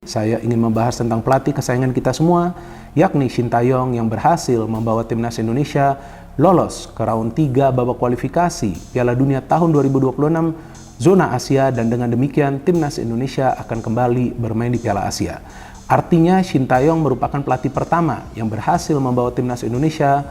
Saya ingin membahas tentang pelatih kesayangan kita semua, yakni Shin Tae-yong yang berhasil membawa timnas Indonesia lolos ke round 3 babak kualifikasi Piala Dunia tahun 2026 zona Asia, dan dengan demikian timnas Indonesia akan kembali bermain di Piala Asia. Artinya Shin Tae-yong merupakan pelatih pertama yang berhasil membawa timnas Indonesia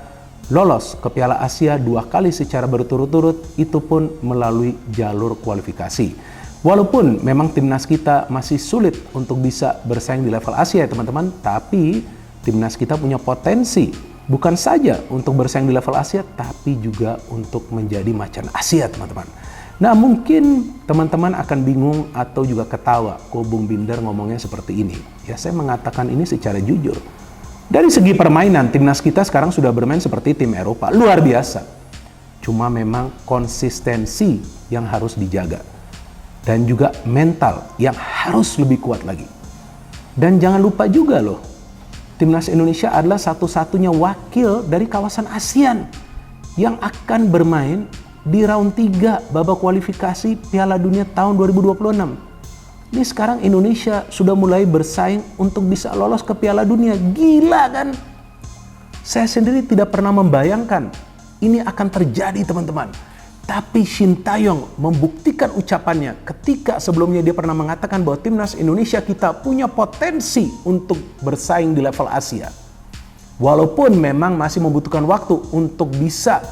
lolos ke Piala Asia 2 kali secara berturut-turut, itu pun melalui jalur kualifikasi. Walaupun memang timnas kita masih sulit untuk bisa bersaing di level Asia ya teman-teman, tapi timnas kita punya potensi bukan saja untuk bersaing di level Asia, tapi juga untuk menjadi macan Asia teman-teman. Nah, mungkin teman-teman akan bingung atau juga ketawa, kok Bung Binder ngomongnya seperti ini. Ya, saya mengatakan ini secara jujur. Dari segi permainan, timnas kita sekarang sudah bermain seperti tim Eropa, luar biasa. Cuma memang konsistensi yang harus dijaga. Dan juga mental yang harus lebih kuat lagi. Dan jangan lupa juga loh, timnas Indonesia adalah satu-satunya wakil dari kawasan ASEAN yang akan bermain di round 3 babak kualifikasi Piala Dunia tahun 2026. Ini sekarang Indonesia sudah mulai bersaing untuk bisa lolos ke Piala Dunia. Gila kan? Saya sendiri tidak pernah membayangkan ini akan terjadi teman-teman. Tapi Shin Tae-yong membuktikan ucapannya ketika sebelumnya dia pernah mengatakan bahwa timnas Indonesia kita punya potensi untuk bersaing di level Asia. Walaupun memang masih membutuhkan waktu untuk bisa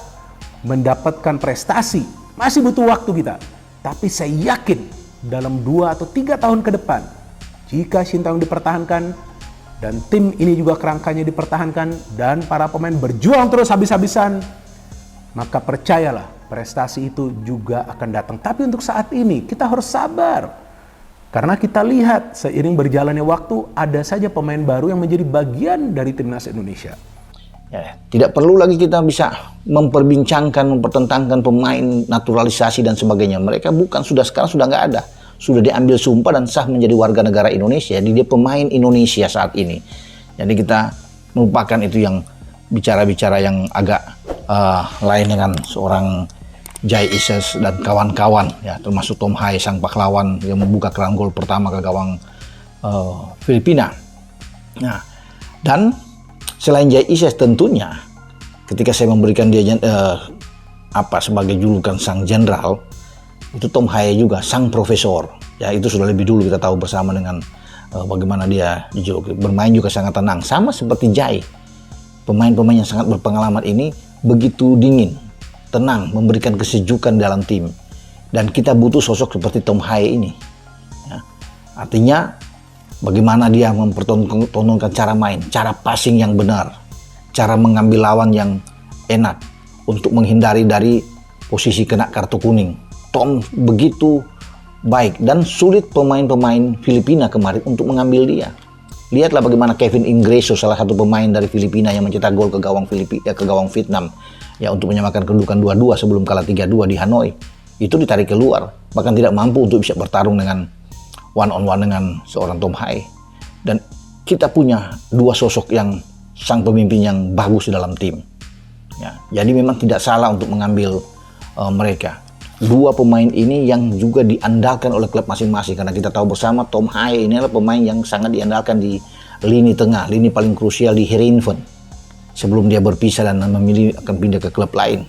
mendapatkan prestasi, masih butuh waktu kita. Tapi saya yakin dalam 2 atau 3 tahun ke depan, jika Shin Tae-yong dipertahankan dan tim ini juga kerangkanya dipertahankan dan para pemain berjuang terus habis-habisan, maka percayalah, prestasi itu juga akan datang. Tapi untuk saat ini kita harus sabar. Karena kita lihat seiring berjalannya waktu ada saja pemain baru yang menjadi bagian dari timnas Indonesia. Ya, tidak perlu lagi kita bisa mempertentangkan pemain naturalisasi dan sebagainya. Mereka sekarang sudah nggak ada. Sudah diambil sumpah dan sah menjadi warga negara Indonesia. Jadi dia pemain Indonesia saat ini. Jadi kita melupakan itu yang bicara-bicara yang agak lain dengan seorang Jai Ises dan kawan-kawan, ya, termasuk Tom Hae sang pahlawan yang membuka keran gol pertama ke gawang Filipina. Nah, dan selain Jai Ises tentunya, ketika saya memberikan dia sebagai julukan sang jenderal, itu Tom Hae juga sang profesor. Ya, itu sudah lebih dulu kita tahu bersama dengan bagaimana dia dijuluki. Bermain juga sangat tenang, sama seperti Jai. Pemain-pemain yang sangat berpengalaman ini begitu dingin, tenang, memberikan kesejukan dalam tim. Dan kita butuh sosok seperti Tom Hae ini. Ya. Artinya, bagaimana dia mempertontonkan cara main, cara passing yang benar, cara mengambil lawan yang enak, untuk menghindari dari posisi kena kartu kuning. Tom begitu baik dan sulit pemain-pemain Filipina kemarin untuk mengambil dia. Lihatlah bagaimana Kevin Ingreso, salah satu pemain dari Filipina yang mencetak gol ke gawang Vietnam, ya, untuk menyamakan kedudukan 2-2 sebelum kalah 3-2 di Hanoi. Itu ditarik keluar, bahkan tidak mampu untuk bisa bertarung dengan one on one dengan seorang Tom Hae. Dan kita punya 2 sosok yang sang pemimpin yang bagus dalam tim. Ya, jadi memang tidak salah untuk mengambil mereka. 2 pemain ini yang juga diandalkan oleh klub masing-masing, karena kita tahu bersama Tom Hae ini adalah pemain yang sangat diandalkan di lini tengah, lini paling krusial di Heerenveen sebelum dia berpisah dan memilih akan pindah ke klub lain.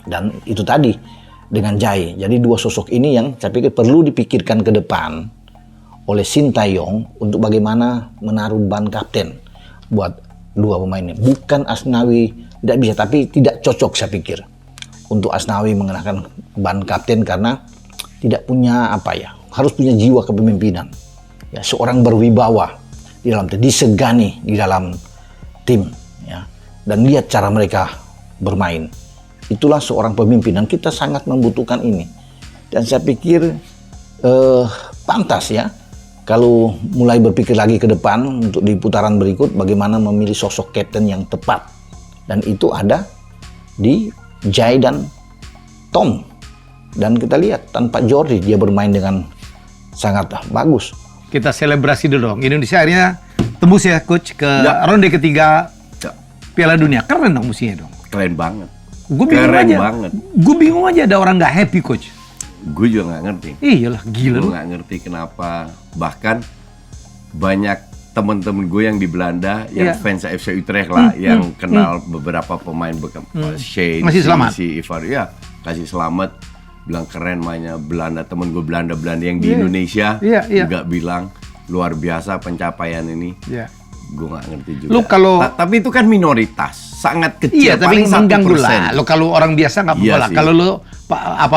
Dan itu tadi dengan Jai. Jadi 2 sosok ini yang saya pikir perlu dipikirkan ke depan oleh Shin Tae-yong untuk bagaimana menaruh ban kapten buat 2 pemain ini. Bukan Asnawi tidak bisa, tapi tidak cocok saya pikir untuk Asnawi mengenakan ban kapten karena tidak punya harus punya jiwa kepemimpinan. Ya, seorang berwibawa di dalam tim, disegani di dalam tim, ya. Dan lihat cara mereka bermain. Itulah seorang pemimpin dan kita sangat membutuhkan ini. Dan saya pikir pantas ya kalau mulai berpikir lagi ke depan untuk di putaran berikut bagaimana memilih sosok kapten yang tepat. Dan itu ada di Jai dan Tom. Dan kita lihat tanpa Jordi dia bermain dengan sangat bagus. Kita selebrasi dulu dong. Indonesia akhirnya tembus ya coach ke ronde ketiga Piala Dunia. Keren dong musinya dong. Keren banget. Gue bingung aja ada orang nggak happy coach. Gue juga nggak ngerti. Iyalah, gila Gue lu. nggak ngerti kenapa. Bahkan banyak temen-temen gue yang di Belanda yang fans FC Utrecht lah, yang kenal beberapa pemain Shane, masih selamat. si Ivar, ya kasih selamat, bilang keren mainnya Belanda. Temen gue Belanda yang di Indonesia juga bilang luar biasa pencapaian ini. Gue nggak ngerti juga. Lu kalau tapi itu kan minoritas, sangat kecil. iya, tapi paling mengganggu 1%. lah. Lo kalau orang biasa nggak apa-apa Iya lah. sih. Kalau lo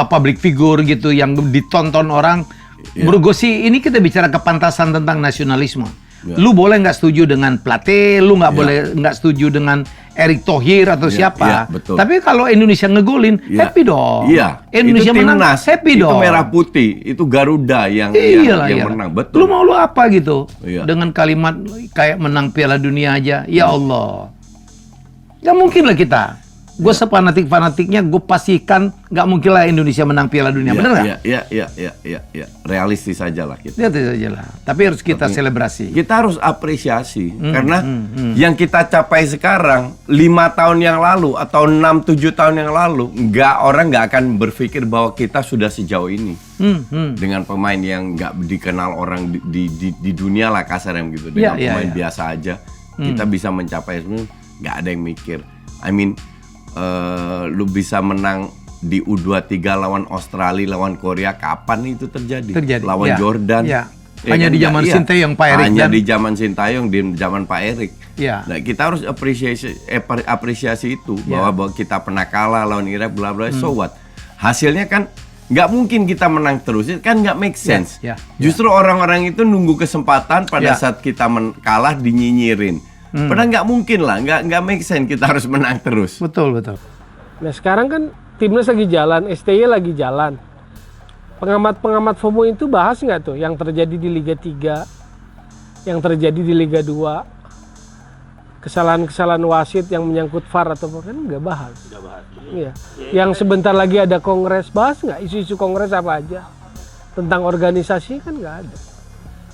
public figure gitu yang ditonton orang, menurut gue sih ini kita bicara kepantasan tentang nasionalisme. Lu boleh nggak setuju dengan Plate, lu nggak boleh nggak setuju dengan Erick Thohir atau siapa. Betul. Tapi kalau Indonesia ngegolin, happy dong. Iya. Indonesia itu menang, timnas, happy itu dong. Itu merah putih, itu Garuda yang menang. Betul. Lu mau lu apa gitu? Iya. Dengan kalimat kayak menang Piala Dunia aja, ya Allah. Gak mungkin lah kita. Gue sepanatik-fanatiknya, gue pastikan gak mungkin lah Indonesia menang Piala Dunia. Bener nggak? Iya. Realistis aja lah kita. Lihat aja lah. Tapi harus kita selebrasi. Kita harus apresiasi karena yang kita capai sekarang 5 tahun yang lalu atau 6-7 tahun yang lalu orang nggak akan berpikir bahwa kita sudah sejauh ini dengan pemain yang nggak dikenal orang di dunia lah kasarnya gitu, dengan pemain biasa aja kita bisa mencapai itu, nggak ada yang mikir. I mean, lu bisa menang di U23 lawan Australia, lawan Korea, kapan itu terjadi? Lawan Jordan. Hanya di zaman Sintayong, Pak Erik. Hanya di zaman Sintayong, di zaman Pak Erik. Nah, kita harus apresiasi itu bahwa kita pernah kalah lawan Irak, bla bla. So what? Hasilnya kan nggak mungkin kita menang terus, itu kan nggak make sense. Justru orang-orang itu nunggu kesempatan pada saat kita kalah dinyinyirin. Padahal nggak mungkin lah, nggak make sense kita harus menang terus. Betul. Nah sekarang kan timnas lagi jalan, STY lagi jalan. Pengamat-pengamat FOMO itu bahas nggak tuh yang terjadi di Liga 3, yang terjadi di Liga 2, kesalahan-kesalahan wasit yang menyangkut VAR atau kan nggak bahas. Iya. Yang sebentar lagi ada kongres, bahas nggak isu-isu kongres apa aja tentang organisasi kan nggak ada.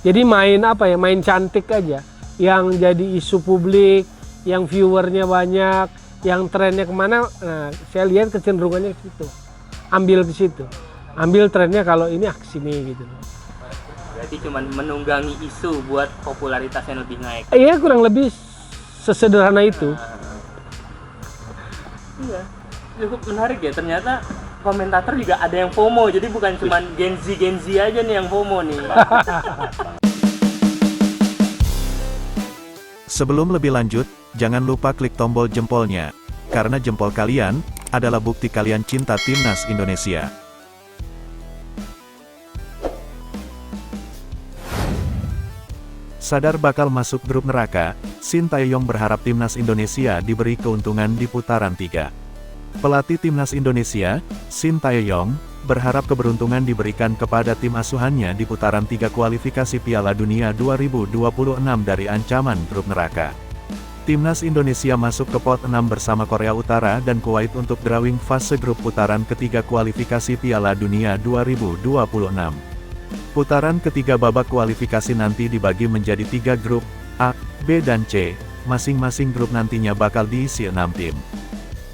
Jadi main main cantik aja. Yang jadi isu publik, yang viewernya banyak, yang trennya kemana, nah, saya lihat kecenderungannya ke situ. Ambil ke situ. Ambil trennya kalau ini ke sini gitu. Berarti cuma menunggangi isu buat popularitasnya lebih naik. Iya, kurang lebih sesederhana itu. Iya, cukup menarik ya. Ternyata komentator juga ada yang FOMO, jadi bukan cuma Gen Z aja nih yang FOMO nih. Sebelum lebih lanjut, jangan lupa klik tombol jempolnya, karena jempol kalian adalah bukti kalian cinta Timnas Indonesia. Sadar bakal masuk grup neraka, Sintayong berharap Timnas Indonesia diberi keuntungan di putaran 3. Pelatih Timnas Indonesia, Sintayong, berharap keberuntungan diberikan kepada tim asuhannya di putaran 3 kualifikasi Piala Dunia 2026 dari ancaman grup neraka. Timnas Indonesia masuk ke pot 6 bersama Korea Utara dan Kuwait untuk drawing fase grup putaran ketiga kualifikasi Piala Dunia 2026. Putaran ketiga babak kualifikasi nanti dibagi menjadi 3 grup, A, B dan C, masing-masing grup nantinya bakal diisi 6 tim.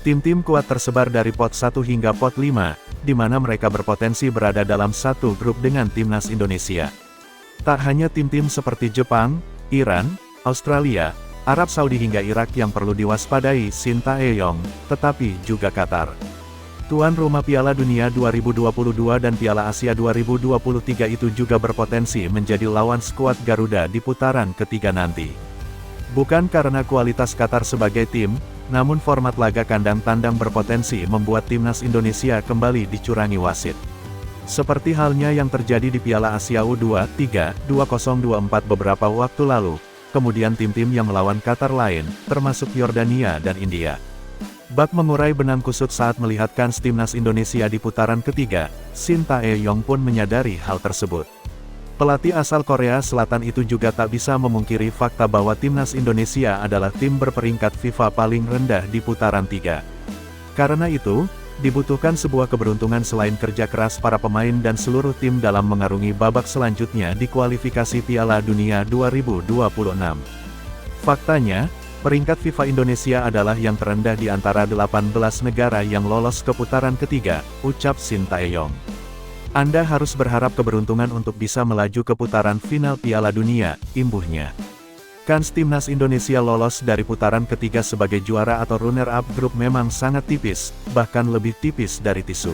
Tim-tim kuat tersebar dari pot 1 hingga pot 5, di mana mereka berpotensi berada dalam satu grup dengan Timnas Indonesia. Tak hanya tim-tim seperti Jepang, Iran, Australia, Arab Saudi hingga Irak yang perlu diwaspadai Sintayong, tetapi juga Qatar. Tuan rumah Piala Dunia 2022 dan Piala Asia 2023 itu juga berpotensi menjadi lawan skuad Garuda di putaran ketiga nanti. Bukan karena kualitas Qatar sebagai tim, namun format laga kandang tandang berpotensi membuat Timnas Indonesia kembali dicurangi wasit. Seperti halnya yang terjadi di Piala Asia U23 2024 beberapa waktu lalu, kemudian tim-tim yang melawan Qatar lain, termasuk Yordania dan India. Bak mengurai benang kusut saat melihat kans Timnas Indonesia di putaran ketiga, Sintayong pun menyadari hal tersebut. Pelatih asal Korea Selatan itu juga tak bisa memungkiri fakta bahwa Timnas Indonesia adalah tim berperingkat FIFA paling rendah di putaran 3. Karena itu, dibutuhkan sebuah keberuntungan selain kerja keras para pemain dan seluruh tim dalam mengarungi babak selanjutnya di kualifikasi Piala Dunia 2026. Faktanya, peringkat FIFA Indonesia adalah yang terendah di antara 18 negara yang lolos ke putaran ketiga, ucap Sintayong. Anda harus berharap keberuntungan untuk bisa melaju ke putaran final Piala Dunia, imbuhnya. Kans timnas Indonesia lolos dari putaran ketiga sebagai juara atau runner-up grup memang sangat tipis, bahkan lebih tipis dari tisu.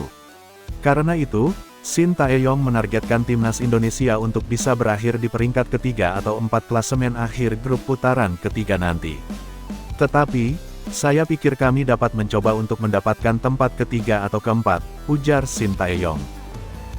Karena itu, Shin Tae-yong menargetkan timnas Indonesia untuk bisa berakhir di peringkat ketiga atau 4 klasemen akhir grup putaran ketiga nanti. Tetapi, saya pikir kami dapat mencoba untuk mendapatkan tempat ketiga atau keempat, ujar Shin Tae-yong.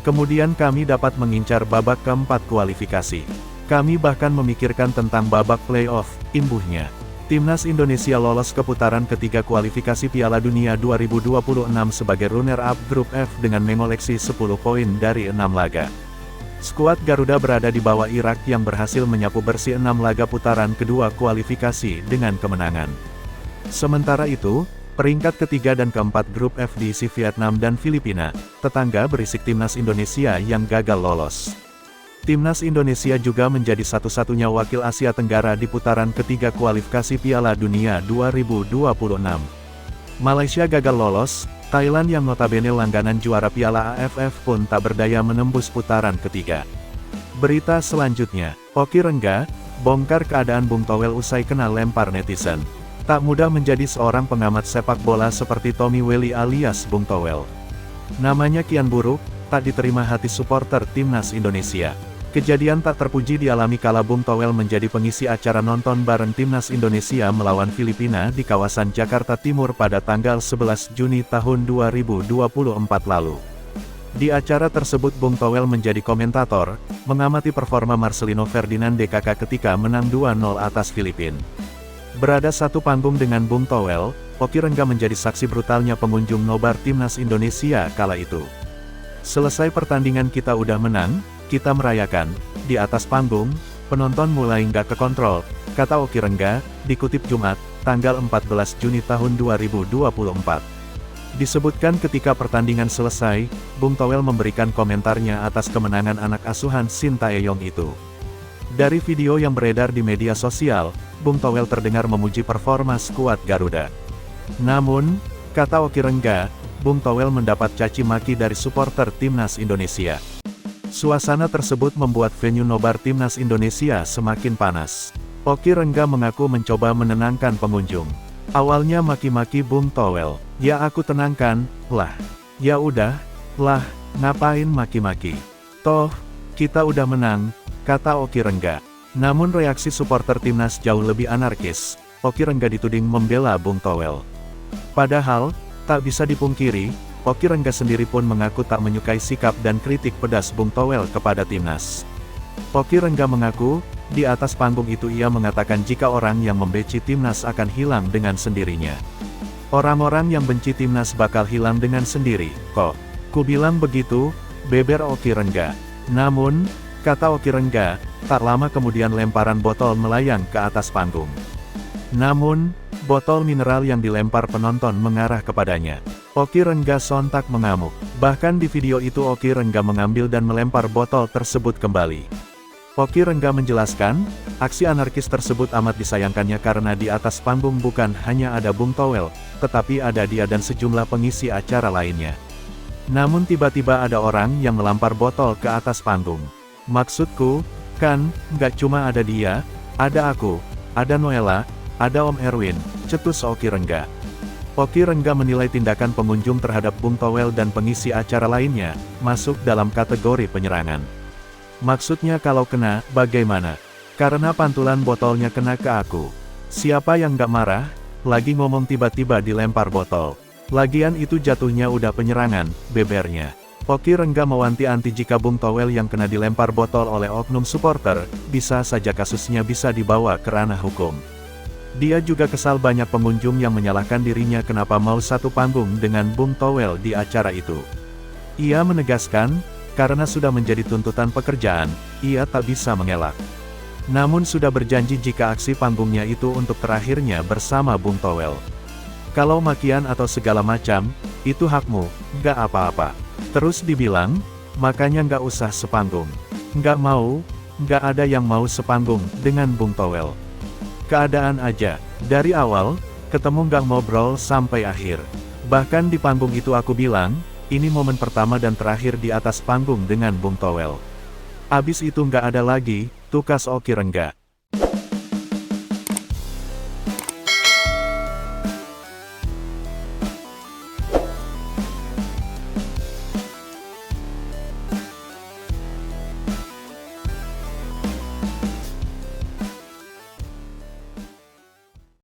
Kemudian kami dapat mengincar babak keempat kualifikasi. Kami bahkan memikirkan tentang babak playoff, imbuhnya. Timnas Indonesia lolos ke putaran ketiga kualifikasi Piala Dunia 2026 sebagai runner-up grup F dengan mengoleksi 10 poin dari 6 laga. Skuad Garuda berada di bawah Irak yang berhasil menyapu bersih 6 laga putaran kedua kualifikasi dengan kemenangan. Sementara itu, peringkat ketiga dan keempat grup F diisi Vietnam dan Filipina, tetangga berisik timnas Indonesia yang gagal lolos. Timnas Indonesia juga menjadi satu-satunya wakil Asia Tenggara di putaran ketiga kualifikasi Piala Dunia 2026. Malaysia gagal lolos, Thailand yang notabene langganan juara Piala AFF pun tak berdaya menembus putaran ketiga. Berita selanjutnya, Oki Rengga, bongkar keadaan Bung Towel usai kena lempar netizen. Tak mudah menjadi seorang pengamat sepak bola seperti Tommy Welly alias Bung Towel. Namanya kian buruk, tak diterima hati supporter timnas Indonesia. Kejadian tak terpuji dialami kala Bung Towel menjadi pengisi acara nonton bareng timnas Indonesia melawan Filipina di kawasan Jakarta Timur pada tanggal 11 Juni tahun 2024 lalu. Di acara tersebut Bung Towel menjadi komentator, mengamati performa Marcelino Ferdinand DKK ketika menang 2-0 atas Filipina. Berada satu panggung dengan Bung Towel, Oki Rengga menjadi saksi brutalnya pengunjung nobar timnas Indonesia kala itu. Selesai pertandingan kita udah menang, kita merayakan, di atas panggung, penonton mulai nggak kekontrol, kata Oki Rengga, dikutip Jumat, tanggal 14 Juni tahun 2024. Disebutkan ketika pertandingan selesai, Bung Towel memberikan komentarnya atas kemenangan anak asuhan Shin Tae-yong itu. Dari video yang beredar di media sosial, Bung Towel terdengar memuji performa skuad Garuda. Namun, kata Oki Rengga, Bung Towel mendapat caci maki dari supporter timnas Indonesia. Suasana tersebut membuat venue nobar timnas Indonesia semakin panas. Oki Rengga mengaku mencoba menenangkan pengunjung. Awalnya maki-maki Bung Towel, ya aku tenangkan, lah. Ya udah, lah, ngapain maki-maki. Toh, kita udah menang, kata Oki Rengga. Namun reaksi supporter timnas jauh lebih anarkis. Oki Rengga dituding membela Bung Towel. Padahal, tak bisa dipungkiri, Oki Rengga sendiri pun mengaku tak menyukai sikap dan kritik pedas Bung Towel kepada timnas. Oki Rengga mengaku, di atas panggung itu ia mengatakan jika orang yang membenci timnas akan hilang dengan sendirinya. Orang-orang yang benci timnas bakal hilang dengan sendiri, kok. Ku bilang begitu, beber Oki Rengga. Namun, kata Oki Rengga, tak lama kemudian lemparan botol melayang ke atas panggung. Namun, botol mineral yang dilempar penonton mengarah kepadanya. Oki Rengga sontak mengamuk. Bahkan di video itu Oki Rengga mengambil dan melempar botol tersebut kembali. Oki Rengga menjelaskan, aksi anarkis tersebut amat disayangkannya karena di atas panggung bukan hanya ada Bung Towel, tetapi ada dia dan sejumlah pengisi acara lainnya. Namun tiba-tiba ada orang yang melempar botol ke atas panggung. Maksudku, kan, nggak cuma ada dia, ada aku, ada Noella, ada Om Erwin, cetus Oki Rengga. Oki Rengga menilai tindakan pengunjung terhadap Bung Towel dan pengisi acara lainnya, masuk dalam kategori penyerangan. Maksudnya kalau kena, bagaimana? Karena pantulan botolnya kena ke aku. Siapa yang nggak marah? Lagi ngomong tiba-tiba dilempar botol. Lagian itu jatuhnya udah penyerangan, bebernya. Oki Rengga mewanti-anti jika Bung Towel yang kena dilempar botol oleh oknum supporter, bisa saja kasusnya bisa dibawa ke ranah hukum. Dia juga kesal banyak pengunjung yang menyalahkan dirinya kenapa mau satu panggung dengan Bung Towel di acara itu. Ia menegaskan, karena sudah menjadi tuntutan pekerjaan, ia tak bisa mengelak. Namun sudah berjanji jika aksi panggungnya itu untuk terakhirnya bersama Bung Towel. Kalau makian atau segala macam, itu hakmu, nggak apa-apa. Terus dibilang, makanya nggak usah sepanggung. Nggak mau, nggak ada yang mau sepanggung dengan Bung Towel. Keadaan aja, dari awal, ketemu nggak ngobrol sampai akhir. Bahkan di panggung itu aku bilang, Ini momen pertama dan terakhir di atas panggung dengan Bung Towel. Abis itu nggak ada lagi, tukas Oki Rengga.